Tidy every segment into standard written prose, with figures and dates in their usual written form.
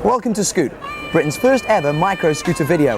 Welcome to Scoot, Britain's first ever micro scooter video.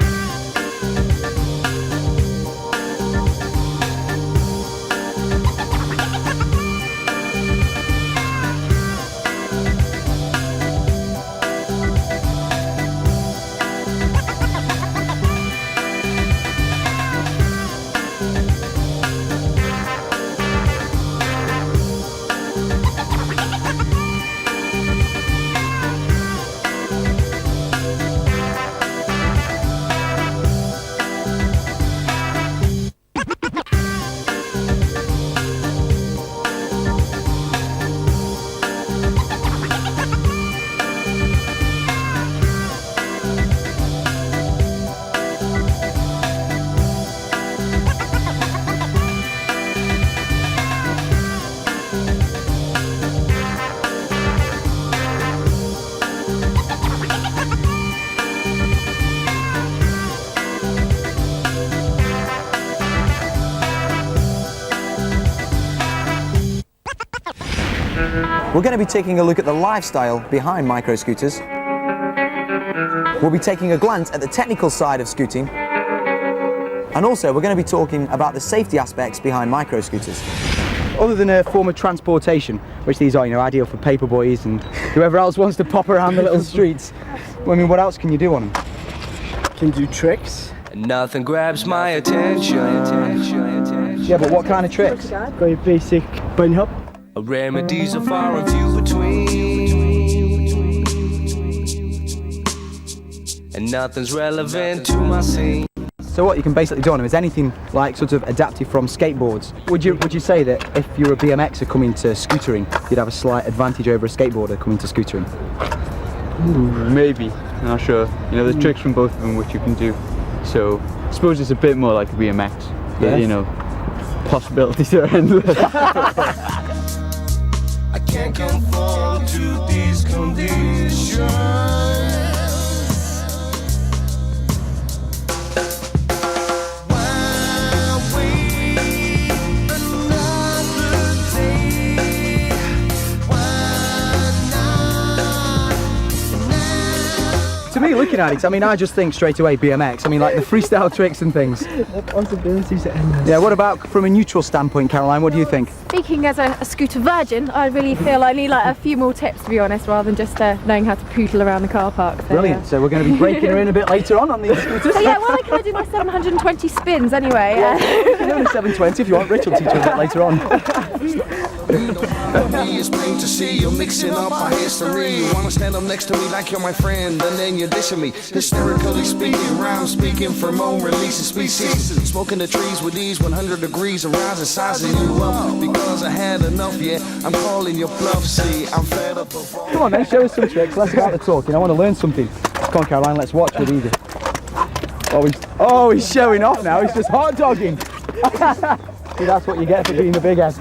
We're going to be taking a look at the lifestyle behind micro scooters. We'll be taking a glance at the technical side of scooting. And also we're going to be talking about the safety aspects behind micro scooters. Other than a form of transportation, which these are, ideal for paper boys and whoever else wants to pop around the little streets, I mean, what else can you do on them? Can do tricks. Nothing grabs my attention. Yeah, but what kind of tricks? Very basic bunnyhop. Remedies are far and few between, and nothing's relevant to my scene. So what you can basically do on them is anything like sort of adaptive from skateboards. Would you say that if you're a BMXer coming to scootering, you'd have a slight advantage over a skateboarder coming to scootering? Maybe, I'm not sure. There's tricks from both of them which you can do. So I suppose it's a bit more like a BMX. But, Yes. Possibilities are endless. I can't conform to these conditions. Why wait another day? Why not now? To me, looking at it, I just think straight away BMX. Like the freestyle tricks and things. The possibilities are endless. Yeah, what about from a neutral standpoint, Caroline? What do you think? Speaking as a scooter virgin, I really feel I need a few more tips, to be honest, rather than just knowing how to poodle around the car park. So, Brilliant. So we're going to be breaking her in a bit later on these scooters. So yeah, well, I can do my 720 spins anyway. You're only 720 if you want. Rich will teach you a bit later on. It's plain to see you're mixing up our history. Wanna stand up next to me like you're my friend, and then you're dissing me. Hysterically speaking, rhymes speaking, pheromone releasing species. Smoking the trees with these 100 degrees of rising, sizing you up. Because I had enough, yeah, I'm calling your bluff. See, I'm fed up of all. Come on then, show us some tricks. Let's get out the talking. I want to learn something. Come on, Caroline, let's watch with Edie. Oh, he's showing off now. He's just hot dogging. See, that's what you get for being a big head.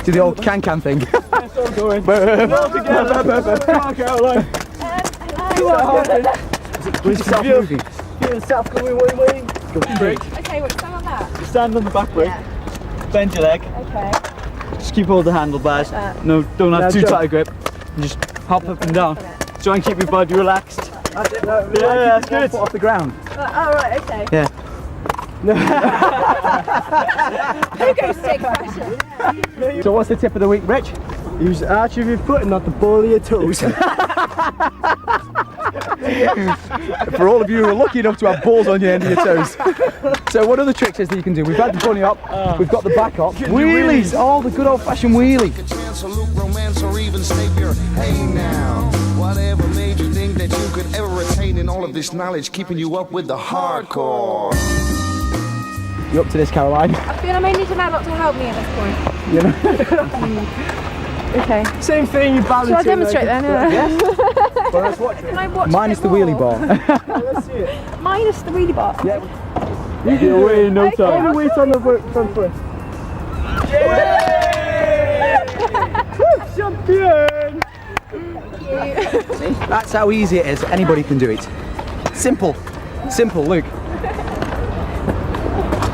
Do the old can thing. That's all going. Come on, Caroline. Where's yourself moving? Feel yourself going way. Go straight. Okay, wait, stand on that. You stand on the back brake. Bend your leg. Okay. Just keep hold the handlebars. Like No, don't have too jump. tight a grip. And just hop up and down. Try and keep your body relaxed. That's it, no, Yeah, that's good. Foot off the ground. Oh, right, okay. Yeah. Who goes stick pressure? So what's the tip of the week, Rich? Use the arch of your foot and not the ball of your toes. For all of you who are lucky enough to have balls on your end of your toes. So what other tricks is that you can do? We've had the bunny hop, we've got the back hop, wheelies, all the good old fashioned wheelie. Chance or Luke, romance, or even Snapier. Hey now, whatever made you think that you could ever retain in all of this knowledge, keeping you up with the hardcore. You up to this, Caroline? I feel I may need an adult to help me at this point. Okay. Same thing, you balance. Shall I demonstrate then? Yes. Well, let's watch it. Can I watch Minus a the bit wheelie more? bar. Let's see it. Minus the wheelie bar. Yeah. You get away in no Okay, time. I'll Wait on the front foot. Champion! That's how easy it is. Anybody can do it. Simple. Simple, Luke.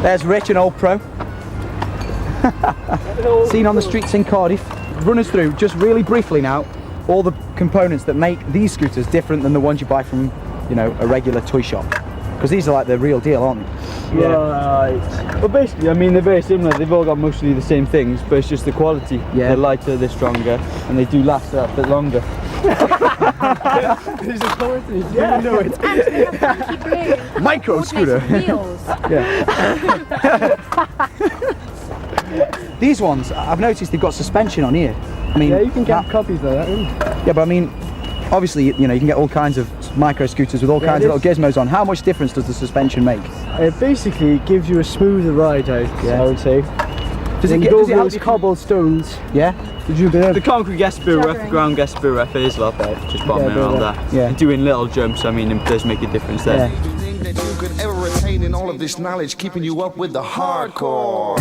There's Rich, an old pro. Seen on the streets in Cardiff. Run us through, just really briefly now, all the components that make these scooters different than the ones you buy from, you know, a regular toy shop? Because these are like the real deal, aren't they? Right. Well, basically, I mean, they're very similar. They've all got mostly the same things, but it's just the quality. Yeah. They're lighter, they're stronger, and they do last a bit longer. There's a quality. Yeah, I know it. And they have funky blue Micro scooter. wheels. These ones, I've noticed they've got suspension on here. I mean, Yeah, you can get copies like that. Yeah, but I mean, obviously, you know, you can get all kinds of micro scooters with all kinds of little gizmos on. How much difference does the suspension make? It basically gives you a smoother ride out, Yeah. I would say. Does When it you get? go Does it over help those you? cobblestones? Yeah. Did you be The concrete gets a bit rough, the Shuddering. ground gets a bit rough, it is a lot better, just bombing a bit around rough. that. Yeah. And doing little jumps, I mean, it does make a difference there. Yeah. Everything that you could ever retain in all of this knowledge, keeping you up with the hardcore.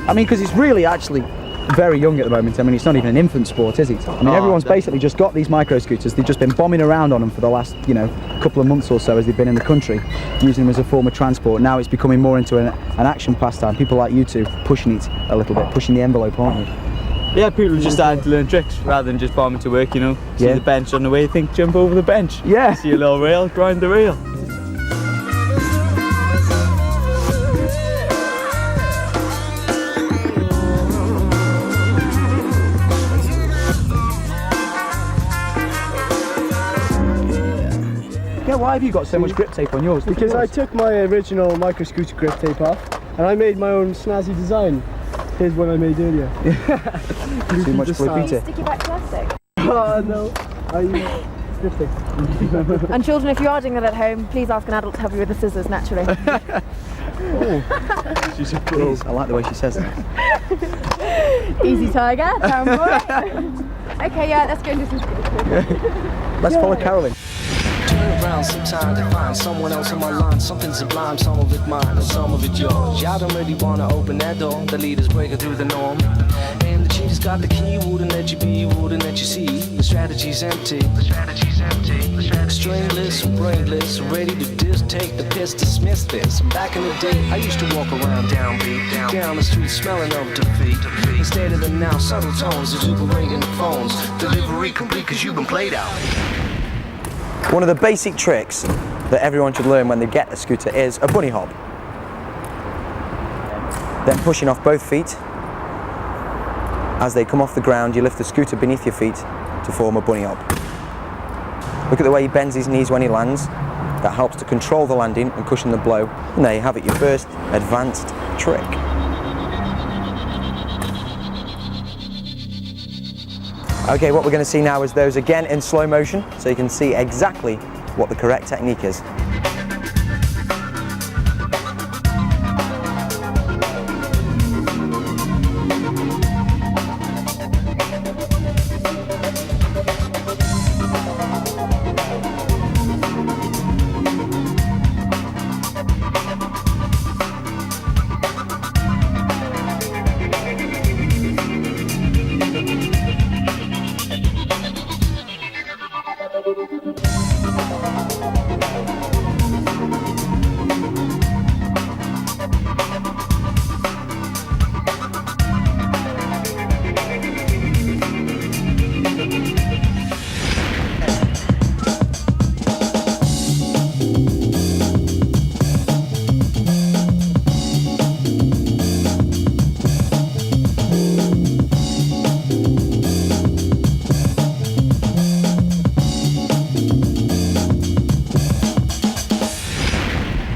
I mean, because it's really actually very young at the moment. I mean, it's not even an infant sport, is it? I mean, everyone's basically just got these micro scooters. They've just been bombing around on them for the last, you know, couple of months or so as they've been in the country, using them as a form of transport. Now it's becoming more into an action pastime. People like you two pushing it a little bit, pushing the envelope, aren't you? Yeah, people are just starting to learn tricks rather than just bombing to work, you know. See Yeah. the bench on the way, think jump over the bench. Yeah. See a little rail, grind the rail. Yeah, why have you got so much grip tape on yours? Look at Because I yours. took my original micro scooter grip tape off and I made my own snazzy design. Here's one I made earlier. Too much style. blue Peter. Sticky back plastic. Oh no, I grip tape. And children, if you are doing that at home, please ask an adult to help you with the scissors, naturally. She's a pro. I like the way she says it. Easy tiger, town boy. Okay, yeah, let's go and do some scooter. Let's follow Carolyn. Turn around sometimes to find someone else on my line. Something sublime, some of it mine and some of it yours. Y'all don't really wanna open that door. The leader's breaking through the norm. And the cheat has got the key. Wouldn't let you be, wouldn't let you see. The strategy's empty. The strategy's empty. Stringless and brainless, ready to just take the piss, dismiss this. Back in the day, I used to walk around downbeat, down the street smelling of defeat. Instead of the now subtle tones, exuberating phones. Delivery complete cause you've been played out. One of the basic tricks that everyone should learn when they get a scooter is a bunny hop. Then pushing off both feet. As they come off the ground, you lift the scooter beneath your feet to form a bunny hop. Look at the way he bends his knees when he lands. That helps to control the landing and cushion the blow. And there you have it, your first advanced trick. Okay, what we're going to see now is those again in slow motion, so you can see exactly what the correct technique is.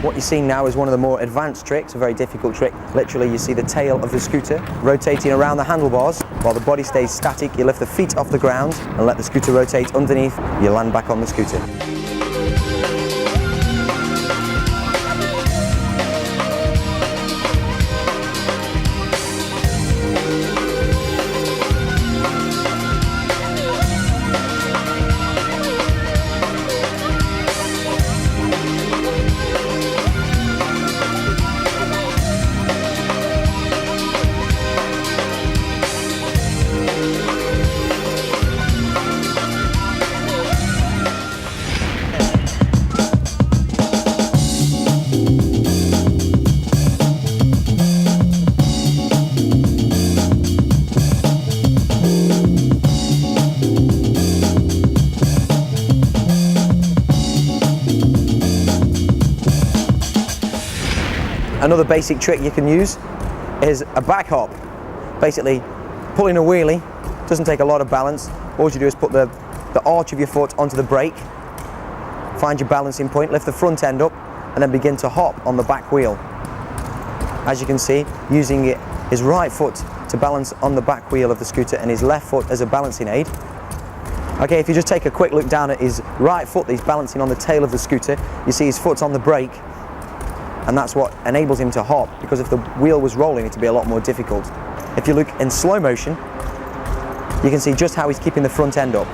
What you're seeing now is one of the more advanced tricks, a very difficult trick. Literally, you see the tail of the scooter rotating around the handlebars while the body stays static. You lift the feet off the ground and let the scooter rotate underneath. You land back on the scooter. Another basic trick you can use is a back hop. Basically, pulling a wheelie doesn't take a lot of balance. All you do is put the arch of your foot onto the brake, find your balancing point, lift the front end up, and then begin to hop on the back wheel. As you can see, using his right foot to balance on the back wheel of the scooter and his left foot as a balancing aid. Okay, if you just take a quick look down at his right foot that he's balancing on the tail of the scooter, you see his foot's on the brake, and that's what enables him to hop, because if the wheel was rolling, it'd be a lot more difficult. If you look in slow motion, you can see just how he's keeping the front end up.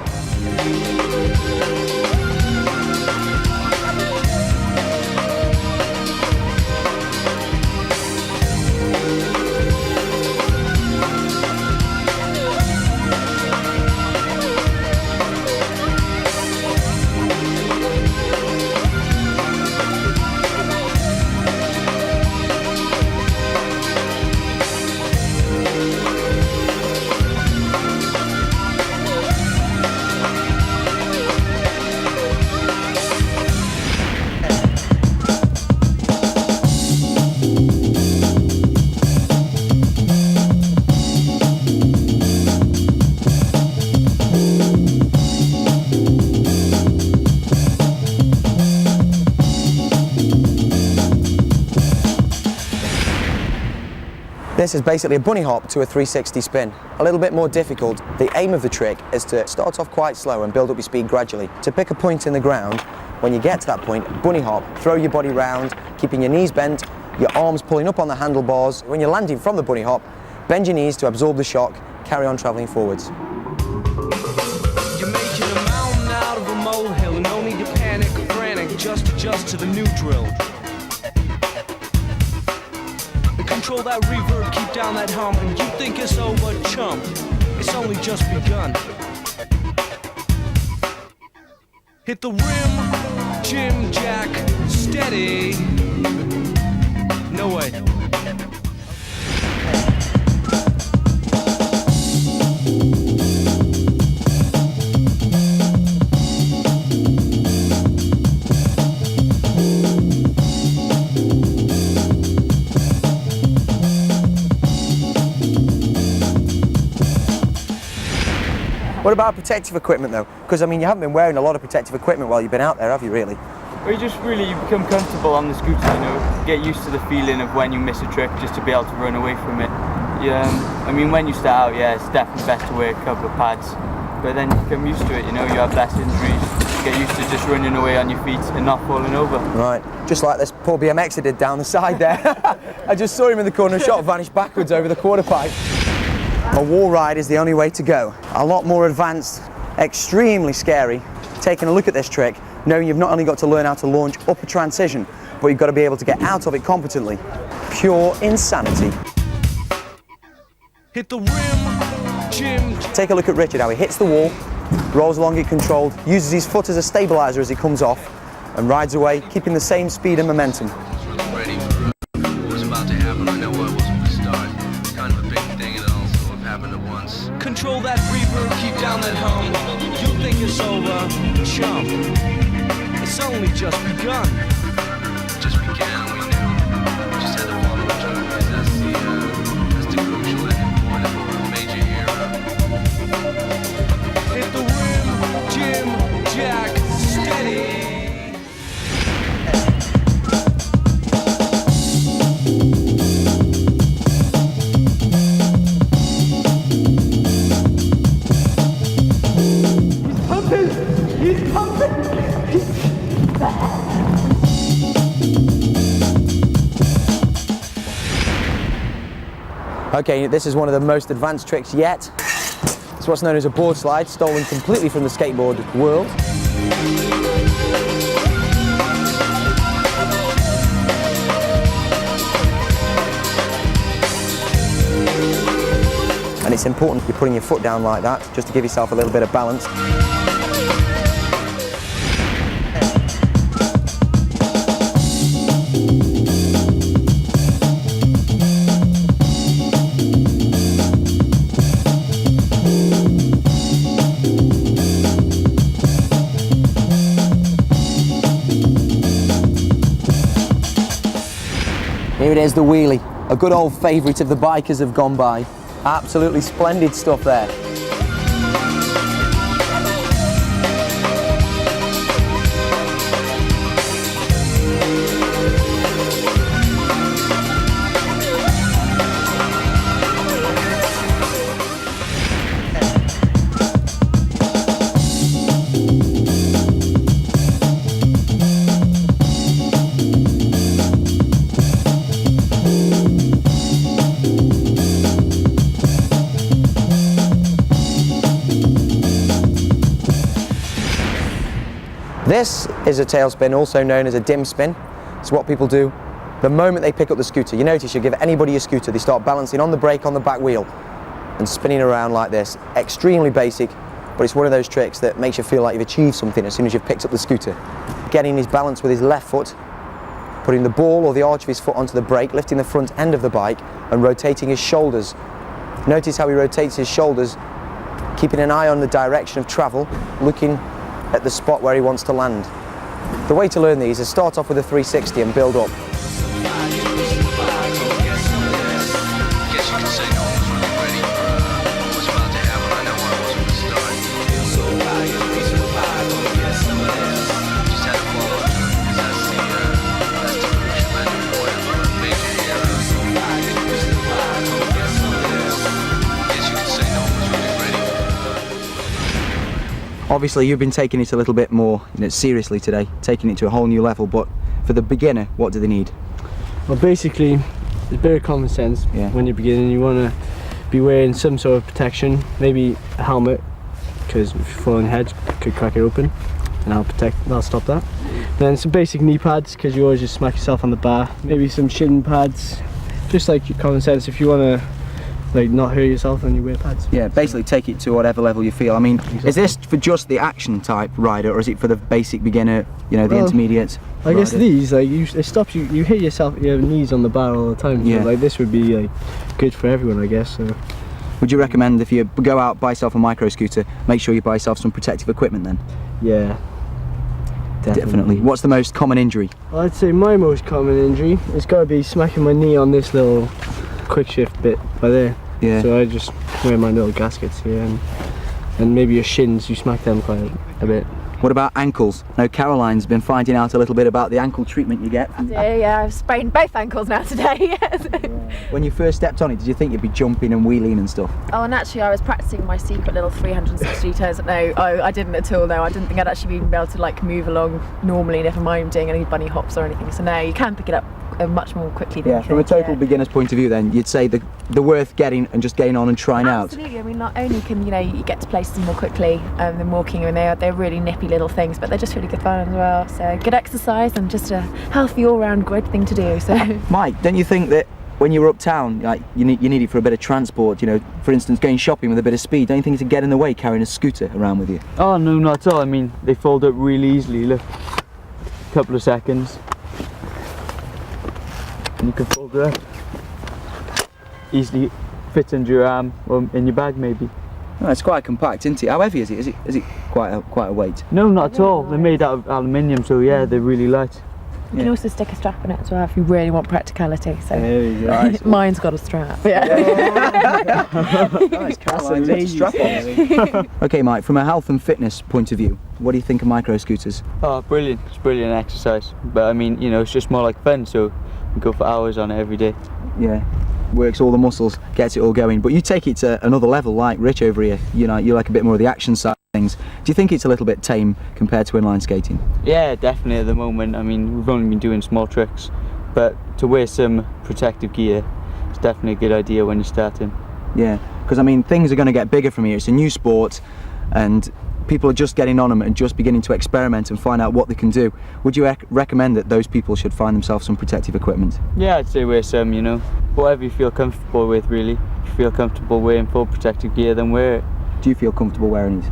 This is basically a bunny hop to a 360 spin. A little bit more difficult. The aim of the trick is to start off quite slow and build up your speed gradually. To pick a point in the ground, when you get to that point, bunny hop, throw your body round, keeping your knees bent, your arms pulling up on the handlebars. When you're landing from the bunny hop, bend your knees to absorb the shock, carry on traveling forwards. You're making a mountain out of a molehill, and no need to panic or frantic, just adjust to the new drill. Control that reverb, keep down that hum, and you think it's over, chump. It's only just begun. Hit the rim, Jim, Jack, steady. No way. What about protective equipment though? Because I mean, you haven't been wearing a lot of protective equipment while you've been out there, have you really? Or you just really become comfortable on the scooter, you know, get used to the feeling of when you miss a trick, just to be able to run away from it. Yeah, I mean, when you start out, yeah, it's definitely best to wear a couple of pads, but then you become used to it, you know, you have less injuries, you get used to just running away on your feet and not falling over. Right, just like this poor BMXer did down the side there. I just saw him in the corner shot, vanish backwards over the quarter pipe. A wall ride is the only way to go. A lot more advanced, extremely scary. Taking a look at this trick, knowing you've not only got to learn how to launch up a transition, but you've got to be able to get out of it competently. Pure insanity. Hit the rim, Jim. Take a look at Richard, how he hits the wall, rolls along it controlled, uses his foot as a stabilizer as he comes off, and rides away, keeping the same speed and momentum. Ready for what was about to happen. I know what wasn't the start. It's kind of a big thing, and it also happened at once. Control that reverb, keep down that hum. You think it's over, chump. It's only just begun. Just began, we knew. Just had to follow the joke, because that's the crucial ending point of a major era. Hit the rim, Jim, Jack, steady. Okay, this is one of the most advanced tricks yet. It's what's known as a board slide, stolen completely from the skateboard world. And it's important you're putting your foot down like that, just to give yourself a little bit of balance. Here it is, the wheelie. A good old favourite of the bikers have gone by. Absolutely splendid stuff there. This is a tailspin, also known as a dim spin. It's what people do the moment they pick up the scooter. You notice you give anybody a scooter, they start balancing on the brake on the back wheel and spinning around like this. Extremely basic, but it's one of those tricks that makes you feel like you've achieved something as soon as you've picked up the scooter. Getting his balance with his left foot, putting the ball or the arch of his foot onto the brake, lifting the front end of the bike and rotating his shoulders. Notice how he rotates his shoulders, keeping an eye on the direction of travel, looking at the spot where he wants to land. The way to learn these is start off with a 360 and build up. Obviously you've been taking it a little bit more seriously today, taking it to a whole new level, but for the beginner, what do they need? Well, basically, it's a bit of common sense. When you're beginning, you want to be wearing some sort of protection, maybe a helmet, because if you fall on your head, you could crack it open, and that'll stop that. Then some basic knee pads, because you always just smack yourself on the bar. Maybe some shin pads, just like your common sense. If you want to not hurt yourself, then you wear pads. Yeah, basically take it to whatever level you feel. I mean, exactly. Is this for just the action type rider, or is it for the basic beginner, the intermediate I guess these, it stops you, you hit your knees on the bar all the time. So, this would be good for everyone, I guess. So. Would you recommend if you go out, buy yourself a micro scooter, make sure you buy yourself some protective equipment then? Yeah. Definitely. What's the most common injury? I'd say my most common injury, it's got to be smacking my knee on this little quick shift bit by there. Yeah. So I just wear my little gaskets here, and maybe your shins, you smack them quite a bit. What about ankles? Now Caroline's been finding out a little bit about the ankle treatment you get. Yeah, I've sprained both ankles now today. When you first stepped on it, did you think you'd be jumping and wheeling and stuff? Oh, and actually I was practicing my secret little 360 turns. No, I didn't at all. No, I didn't think I'd actually be able to move along normally, never mind doing any bunny hops or anything. So no, you can pick it up much more quickly than you from a total beginner's point of view then, you'd say the worth getting and just getting on and trying out. Absolutely. I mean, not only can you get to places more quickly than walking, and they're really nippy little things, but they're just really good fun as well. So good exercise and just a healthy all-round great thing to do. So Mike, don't you think that when you're uptown, you need it for a bit of transport, for instance going shopping with a bit of speed, don't you think it would get in the way carrying a scooter around with you? Oh no, not at all. I mean, they fold up really easily, look, a couple of seconds and you can fold it up. Easily fit under your arm or in your bag maybe. Oh, it's quite compact, isn't it? How heavy is it? Is it quite a weight? No, not at all. They're made out of aluminium, so yeah, they're really light. You can also stick a strap in it as well if you really want practicality. So there you go. Mine's got a strap. Nice, Caroline's got a strap on. Okay, Mike, from a health and fitness point of view, what do you think of micro scooters? Oh, brilliant! It's brilliant exercise. But I mean, it's just more like fun. So you go for hours on it every day. Yeah. Works all the muscles, gets it all going. But you take it to another level, like Rich over here. You like a bit more of the action side of things. Do you think it's a little bit tame compared to inline skating? Yeah, definitely at the moment. I mean, we've only been doing small tricks, but to wear some protective gear is definitely a good idea when you're starting. Yeah, because I mean, things are going to get bigger from here. It's a new sport, and people are just getting on them and just beginning to experiment and find out what they can do. Would you recommend that those people should find themselves some protective equipment? Yeah, I'd say wear some, whatever you feel comfortable with really. If you feel comfortable wearing full protective gear, then wear it. Do you feel comfortable wearing it?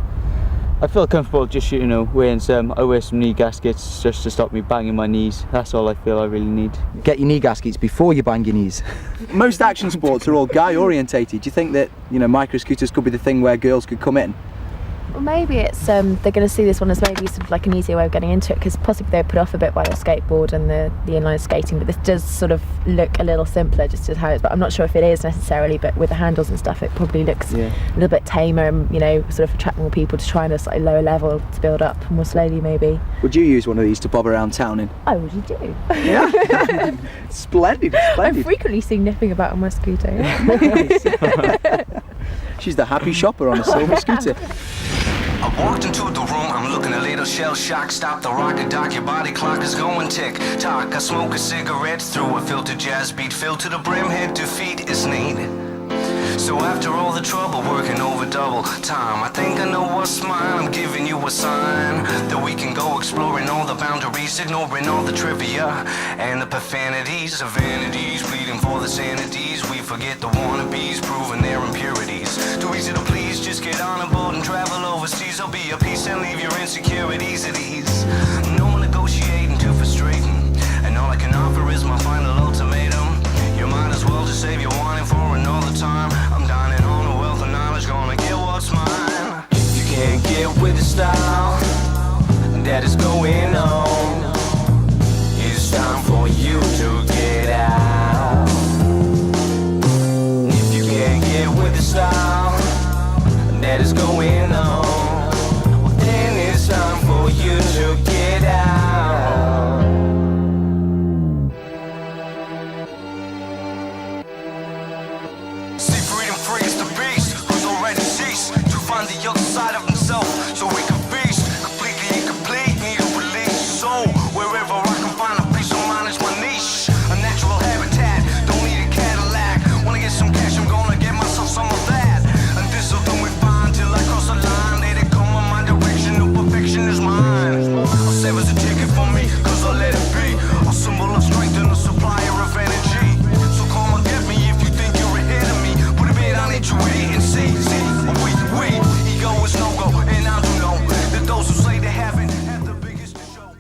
I feel comfortable just, wearing some. I wear some knee gaskets just to stop me banging my knees. That's all I feel I really need. Get your knee gaskets before you bang your knees. Most action sports are all guy orientated. Do you think that, micro scooters could be the thing where girls could come in? Well, maybe it's they're going to see this one as maybe sort of like an easier way of getting into it, because possibly they're put off a bit by the skateboard and the inline skating, but this does sort of look a little simpler just as how it's, but I'm not sure if it is necessarily, but with the handles and stuff it probably looks a little bit tamer and, you know, sort of attract more people to try on a slightly lower level to build up more slowly maybe. Would you use one of these to bob around town in? I already do. Yeah. Splendid. I'm frequently seen nipping about on my scooter. She's the happy shopper on a silver scooter. I walked into the room, I'm looking a little shell-shocked. Stop the rocket dock, your body clock is going tick-tock. I smoke a cigarette through a filtered jazz beat, filled to the brim, head to feet is neat. So after all the trouble, working over double time, I think I know what's mine. I'm giving you a sign that we can go exploring all the boundaries, ignoring all the trivia and the profanities of vanities, pleading for the sanities. We forget the wannabes, proving their impurities. Too easy to please, just get on a boat and travel overseas. I'll be a peace and leave your insecurities at ease. No more negotiating, too frustrating, and all I can offer is my final ultimatum. You might as well just save your wanting for another time. I'm dining on a wealth of knowledge, gonna get what's mine. If you can't get with the style that is going on, it's time for you to get out. If you can't get with the style that is going on, well, then it's time for you to get out. The other side of himself, so we can feast. Completely incomplete, need a release. So wherever I can find a peace of mind is my niche. A natural habitat, don't need a Cadillac. Wanna get some cash, I'm gonna get myself some of that. And this'll do me fine till I cross the line. Let it go in my direction, no perfection is mine. I'll save as a ticket for me, cause I'll let it be. A symbol of strength and a supplier of energy. So come and get me if you think you're ahead of me. Put a bit on it, you wait and see. Wait. Ego is no go, and I do know that those who say they haven't have the biggest to show.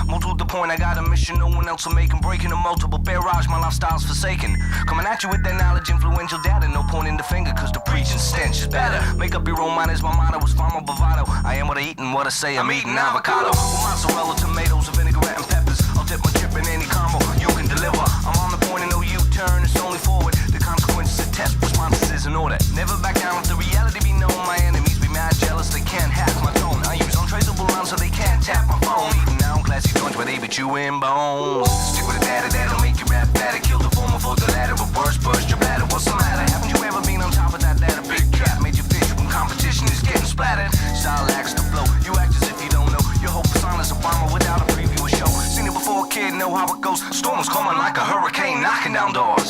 More to the point, I got a mission. impression no one else will make. I'm breaking a multiple barrage, my lifestyle's forsaken. Coming at you with that knowledge, influential data. No pointing the finger, cause the preaching stench is better. Make up your own mind is my motto, it's far more bravado. I am what I eat and what I say, I'm eating avocado. With mozzarella, tomatoes, vinaigrette and peppers. I'll dip my chip in any caramel you can deliver. I'm on the point and no U-turn, it's only forward. The consequences of test, responses is in order. Never back down if the reality be known. My enemies be mad jealous, they can't hack my tone. I use untraceable lines so they can't tap my phone. Eating now classy joints where they be chewing bones. Stick with the data that'll make you rap better. Kill the former for the latter, but worse burst your bladder. What's the matter? Haven't you ever been on top of that ladder? Big cat made you bitch when competition is getting splattered. Style acts to blow, you act as if you don't know. Your whole persona's a bomber without a preview or show. Seen it before, kid, know how it goes. Storms coming like a hurricane knocking down doors.